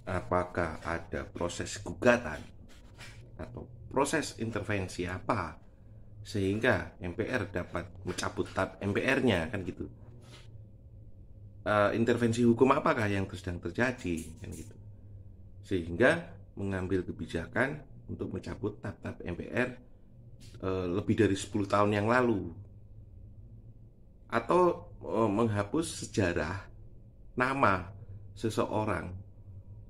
apakah ada proses gugatan atau proses intervensi apa sehingga MPR dapat mencabut TAP MPR-nya, kan gitu. Intervensi hukum apakah yang sedang terjadi, kan gitu, sehingga mengambil kebijakan untuk mencabut TAP MPR lebih dari 10 tahun yang lalu, atau menghapus sejarah nama seseorang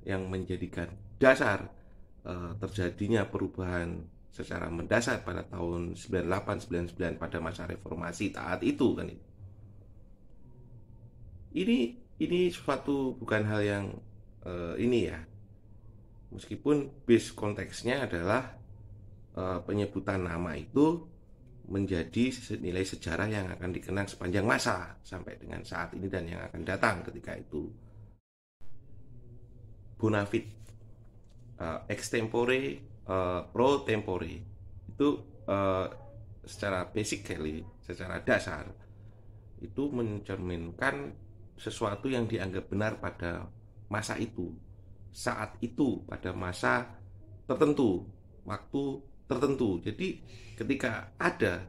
yang menjadikan dasar terjadinya perubahan secara mendasar pada tahun 98-99 pada masa reformasi taat itu, kan. Ini suatu bukan hal yang ini ya, meskipun base konteksnya adalah penyebutan nama itu menjadi nilai sejarah yang akan dikenang sepanjang masa sampai dengan saat ini dan yang akan datang. Ketika itu Bonafit, extempore, pro tempore, itu secara basically, secara dasar itu mencerminkan sesuatu yang dianggap benar pada masa itu, saat itu, pada masa tertentu, waktu tertentu. Jadi ketika ada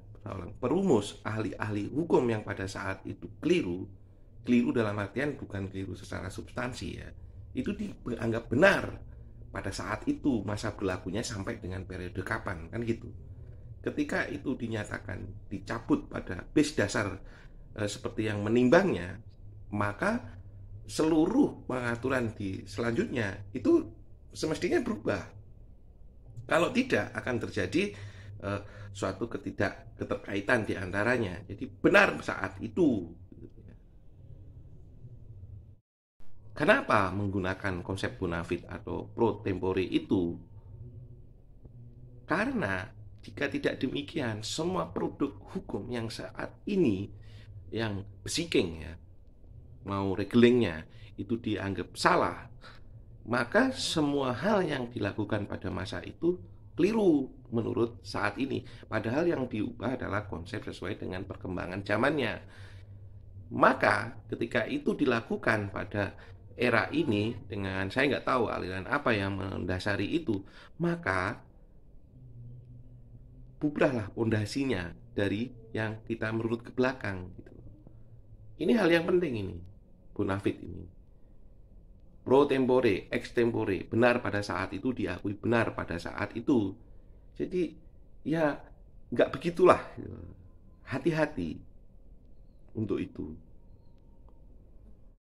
perumus ahli-ahli hukum yang pada saat itu keliru, keliru dalam artian bukan keliru secara substansi ya, itu dianggap benar pada saat itu, masa berlakunya sampai dengan periode kapan, kan gitu. Ketika itu dinyatakan dicabut pada base dasar seperti yang menimbangnya, maka seluruh pengaturan di selanjutnya itu semestinya berubah. Kalau tidak, akan terjadi suatu keterkaitan di antaranya. Jadi benar saat itu. Kenapa menggunakan konsep Bonafit atau pro tempore itu? Karena jika tidak demikian, semua produk hukum yang saat ini yang besiking ya, mau regelingnya itu dianggap salah, maka semua hal yang dilakukan pada masa itu keliru menurut saat ini. Padahal yang diubah adalah konsep sesuai dengan perkembangan zamannya. Maka ketika itu dilakukan pada era ini, dengan saya nggak tahu aliran apa yang mendasari itu, maka bubrahlah pondasinya dari yang kita merunut ke belakang gitu. Ini hal yang penting ini, Bonafit ini. Pro tempore, ex tempore, benar pada saat itu, diakui benar pada saat itu. Jadi ya nggak begitulah. Hati-hati untuk itu.